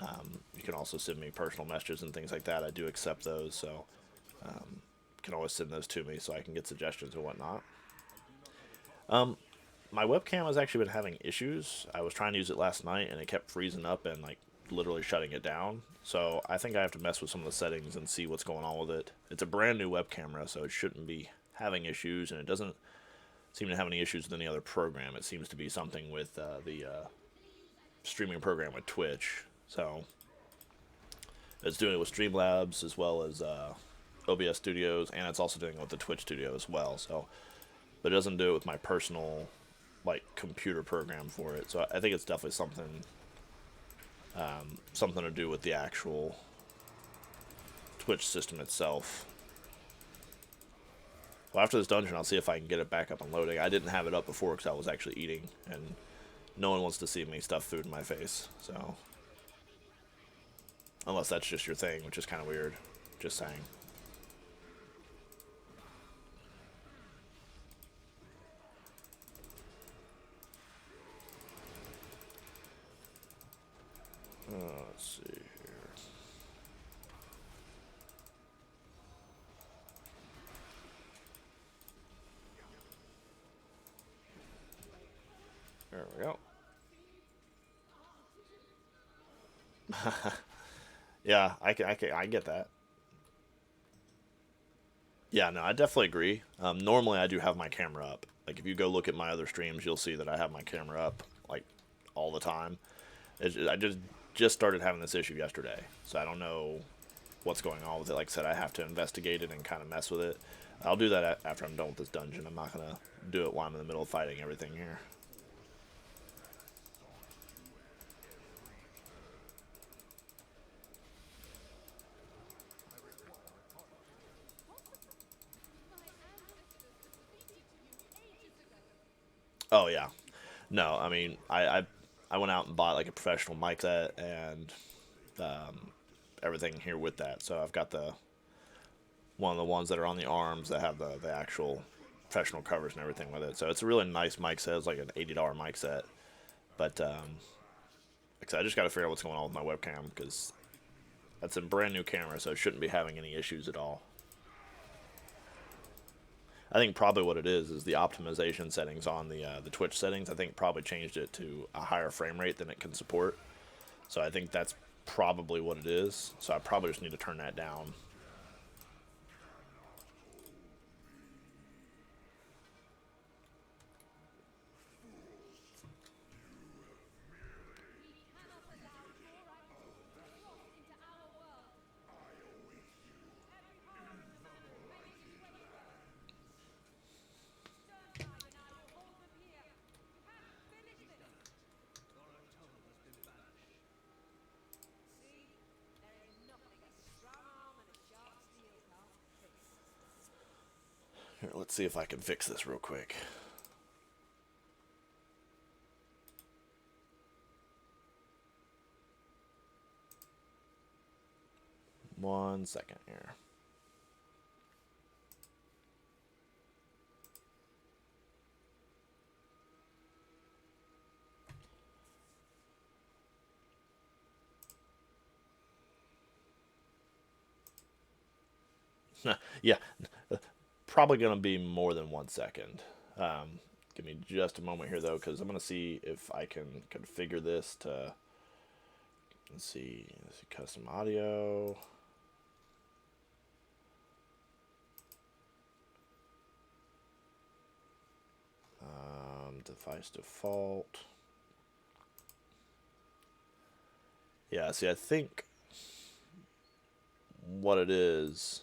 You can also send me personal messages and things like that. I do accept those, so you can always send those to me so I can get suggestions and whatnot. My webcam has actually been having issues. I was trying to use it last night, and it kept freezing up and, like, literally shutting it down. So I think I have to mess with some of the settings and see what's going on with it. It's a brand new web camera, so it shouldn't be having issues, and it doesn't seem to have any issues with any other program. It seems to be something with the streaming program with Twitch. So it's doing it with Streamlabs as well as OBS Studios, and it's also doing it with the Twitch Studio as well. So, but it doesn't do it with my personal like computer program for it. So I think it's definitely something to do with the actual Twitch system itself. Well, after this dungeon, I'll see if I can get it back up and loading. I didn't have it up before because I was actually eating, and no one wants to see me stuff food in my face, so. Unless that's just your thing, which is kind of weird. Just saying. Let's see here. There we go. Yeah, I get that. Yeah, no, I definitely agree. Normally I do have my camera up. Like if you go look at my other streams, you'll see that I have my camera up like all the time. I just started having this issue yesterday, so I don't know what's going on with it. Like I said, I have to investigate it and kind of mess with it. I'll do that after I'm done with this dungeon. I'm not gonna do it while I'm in the middle of fighting everything here. Oh yeah, no, I mean I went out and bought like a professional mic set and everything here with that. So I've got one of the ones that are on the arms that have the actual professional covers and everything with it. So it's a really nice mic set. It's like an $80 mic set. But like I said, I just got to figure out what's going on with my webcam because that's a brand new camera, so it shouldn't be having any issues at all. I think probably what it is the optimization settings on the Twitch settings. I think probably changed it to a higher frame rate than it can support. So I think that's probably what it is. So I probably just need to turn that down. Here, let's see if I can fix this real quick. One second here. Yeah, probably going to be more than 1 second. Give me just a moment here, though, because I'm going to see if I can configure this to, let's see, custom audio. Device default. Yeah, see, I think what it is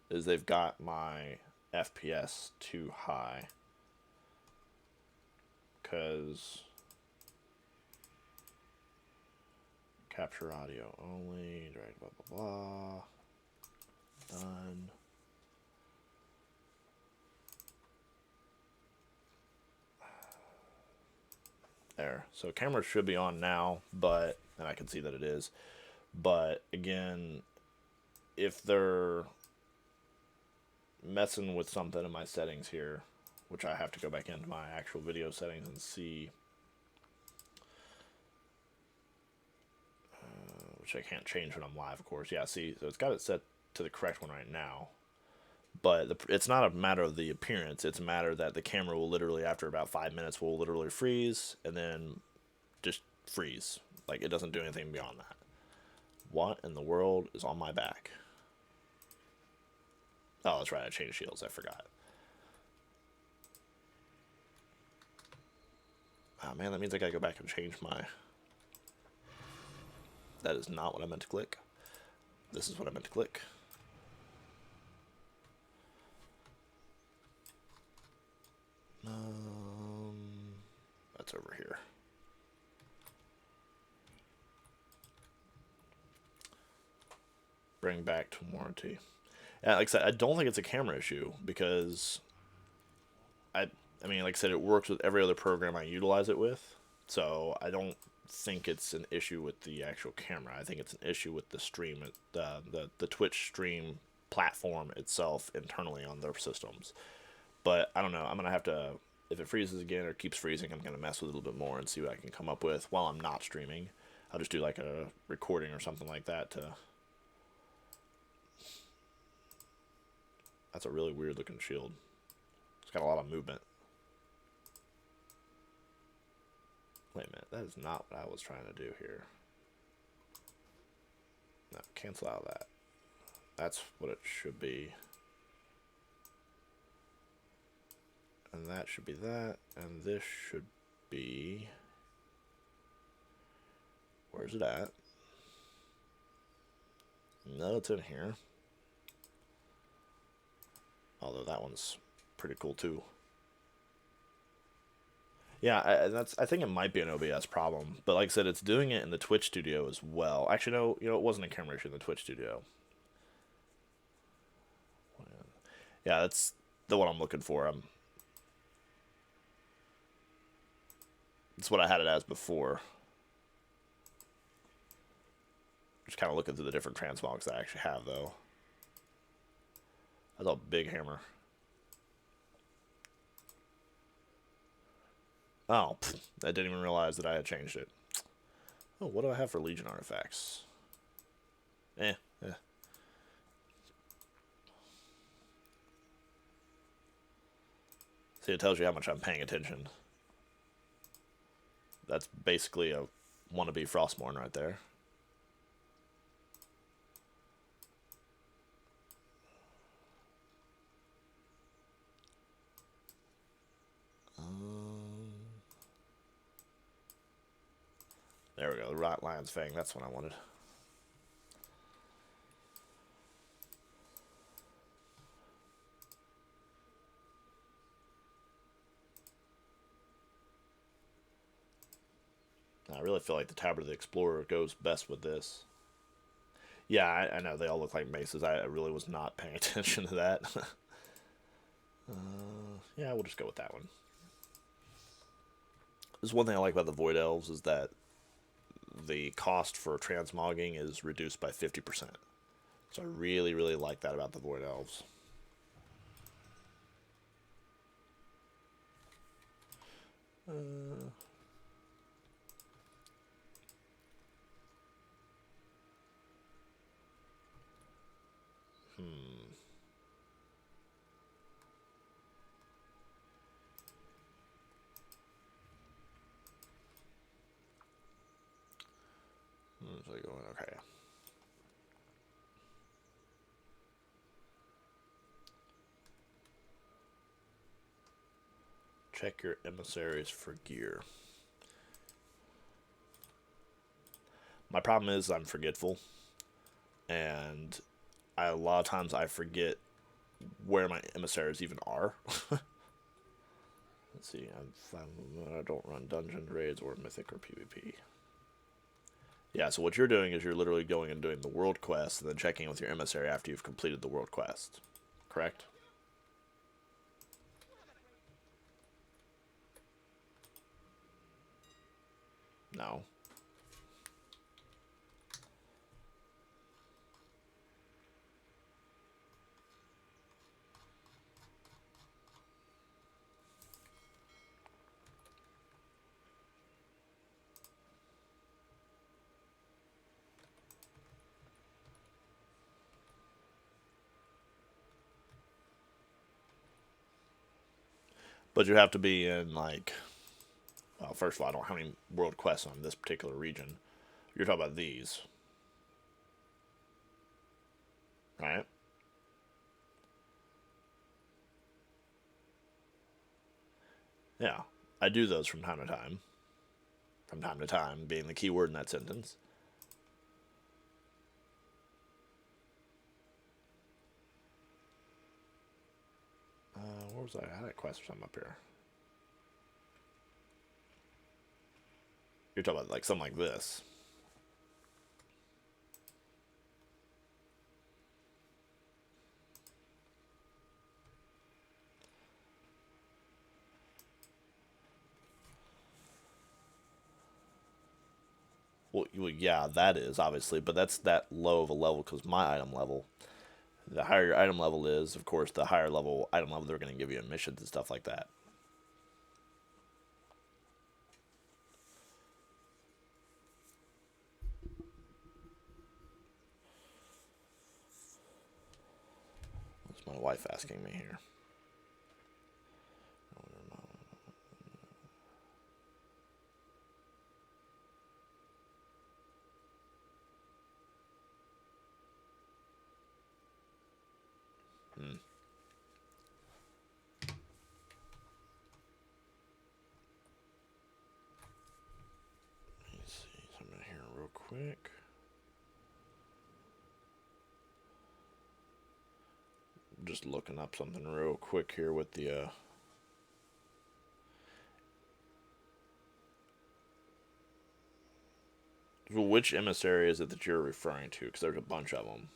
they've got my FPS too high. Because capture audio only, drag blah blah blah. Done. There. So camera should be on now, but, and I can see that it is. But again, if they're messing with something in my settings here, which I have to go back into my actual video settings and see, which I can't change when I'm live, of course. Yeah, see, so it's got it set to the correct one right now. But it's not a matter of the appearance. It's a matter that the camera will literally, after about 5 minutes, will literally freeze and then just freeze. Like, it doesn't do anything beyond that. What in the world is on my back? Oh, that's right. I changed shields. I forgot. Oh man, that means I gotta go back and change my... That is not what I meant to click. This is what I meant to click. That's over here. Bring back to warranty. Yeah, like I said, I don't think it's a camera issue because I mean, like I said, it works with every other program I utilize it with. So I don't think it's an issue with the actual camera. I think it's an issue with the stream, the Twitch stream platform itself internally on their systems. But I don't know. I'm gonna have to, if it freezes again or keeps freezing, I'm gonna mess with it a little bit more and see what I can come up with while I'm not streaming. I'll just do like a recording or something like that to... That's a really weird looking shield. It's got a lot of movement. Wait a minute, that is not what I was trying to do here. No, cancel out that. That's what it should be. And that should be that, and this should be... Where's it at? No, it's in here. Although that one's pretty cool too. Yeah, I think it might be an OBS problem, but like I said, it's doing it in the Twitch studio as well. Actually, no, you know, it wasn't a camera issue in the Twitch studio. Yeah, that's the one I'm looking for. It's what I had it as before. Just kind of looking through the different transmogs I actually have, though. That's a big hammer. Oh, I didn't even realize that I had changed it. Oh, what do I have for Legion artifacts? Eh. See, it tells you how much I'm paying attention. That's basically a wannabe Frostmourne right there. There we go, the Rot Lion's Fang, that's what I wanted. I really feel like the Tabard of the Explorer goes best with this. Yeah, I know, they all look like maces. I really was not paying attention to that. Yeah, we'll just go with that one. There's one thing I like about the Void Elves is that the cost for transmogging is reduced by 50%. So I really, really like that about the Void Elves. Okay. Check your emissaries for gear. My problem is I'm forgetful, and a lot of times I forget where my emissaries even are. Let's see, I don't run dungeon raids or mythic or PvP. Yeah, so what you're doing is you're literally going and doing the world quest and then checking in with your emissary after you've completed the world quest. Correct? No. But you have to be in, like... Well, first of all, I don't have any world quests on this particular region. You're talking about these. Right? Yeah. I do those from time to time. From time to time being the key word in that sentence. Where was I? I had a quest or something up here. You're talking about like something like this. Well, yeah, that is, obviously, but that's that low of a level because my item level. The higher your item level is, of course, the higher level item level they're going to give you in missions and stuff like that. What's my wife asking me here? Let me see something here real quick. Just looking up something real quick here with the which emissary is it that you're referring to? Because there's a bunch of them.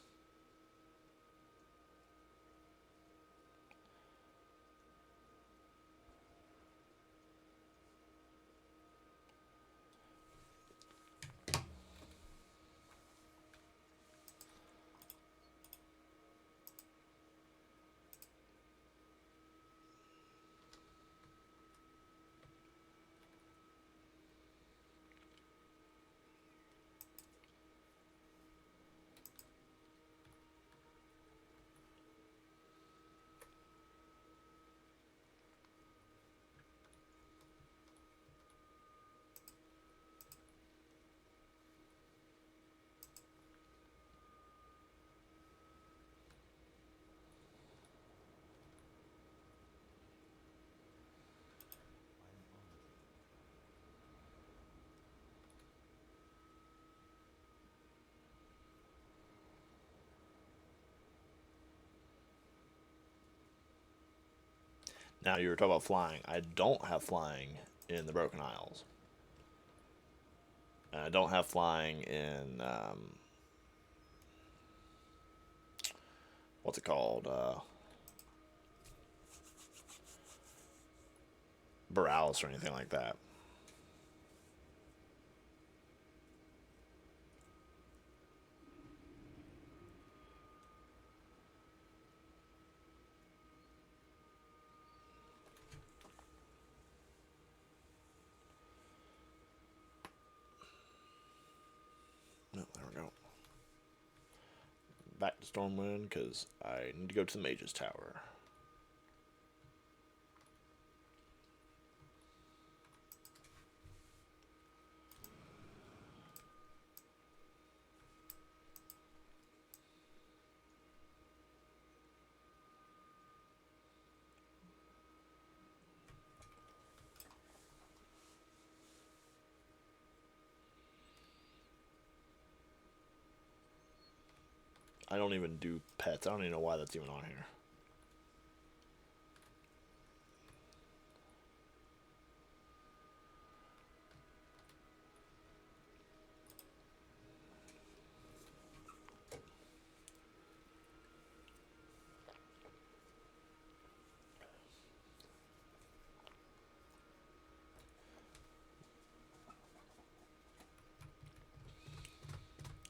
Now, you were talking about flying. I don't have flying in the Broken Isles. And I don't have flying in, what's it called? Borealis or anything like that. No, there we go. Back to Stormwind, because I need to go to the Mage's Tower. I don't even do pets. I don't even know why that's even on here.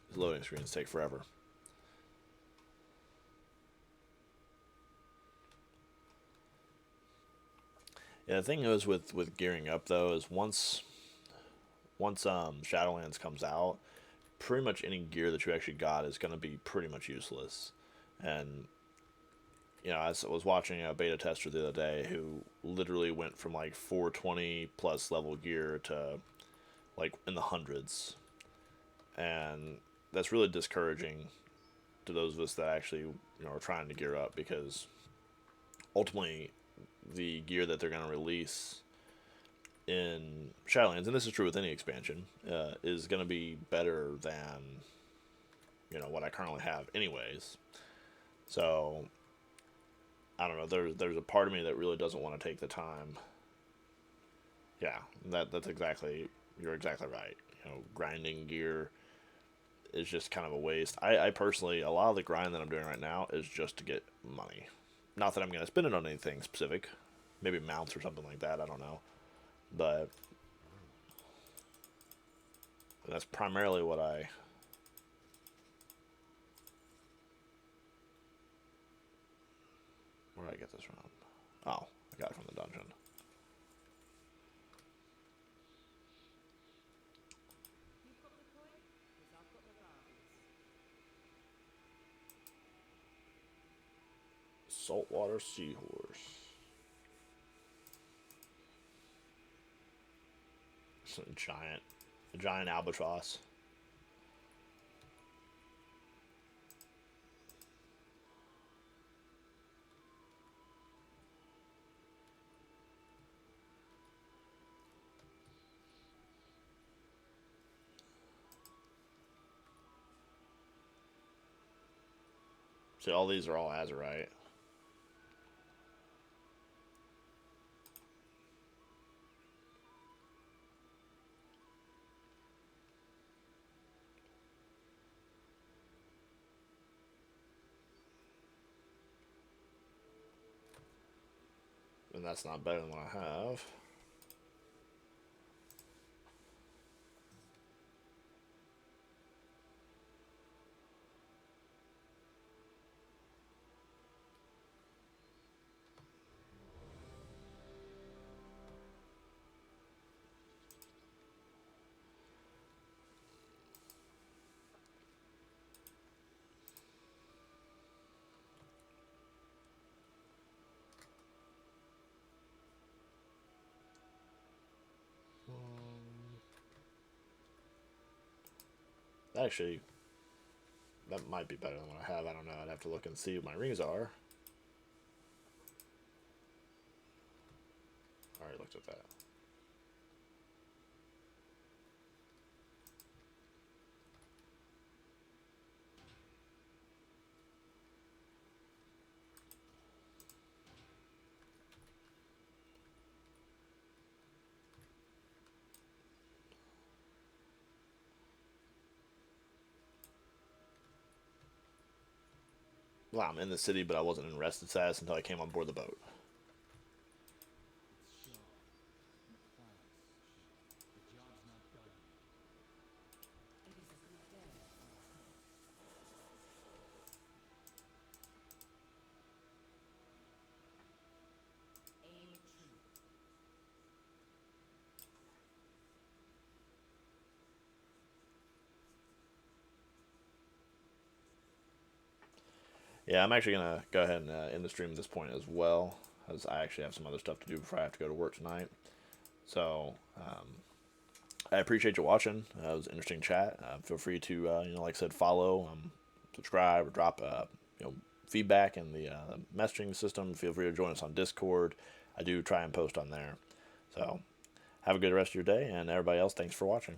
These loading screens take forever. Yeah, the thing is with gearing up though is once Shadowlands comes out, pretty much any gear that you actually got is going to be pretty much useless. And you know, I was watching a beta tester the other day who literally went from like 420 plus level gear to like in the hundreds, and that's really discouraging to those of us that actually, you know, are trying to gear up, because ultimately the gear that they're going to release in Shadowlands, and this is true with any expansion, is going to be better than, you know, what I currently have anyways. So, I don't know, there's a part of me that really doesn't want to take the time. Yeah, that's exactly, you're exactly right. You know, grinding gear is just kind of a waste. I personally, a lot of the grind that I'm doing right now is just to get money. Not that I'm going to spend it on anything specific. Maybe mounts or something like that, I don't know. But that's primarily what I... Where did I get this from? Oh, I got it from the dungeon. Saltwater seahorse. It's a giant albatross. See, all these are all azurite. And that's not better than what I have. Actually, that might be better than what I have. I don't know. I'd have to look and see what my rings are. I already looked at that. Well, I'm in the city, but I wasn't in rested status until I came on board the boat. Yeah, I'm actually going to go ahead and end the stream at this point as well, as I actually have some other stuff to do before I have to go to work tonight. So, I appreciate you watching. It was an interesting chat. Feel free to, you know, like I said, follow, subscribe, or drop, you know, feedback in the messaging system. Feel free to join us on Discord. I do try and post on there. So, have a good rest of your day, and everybody else, thanks for watching.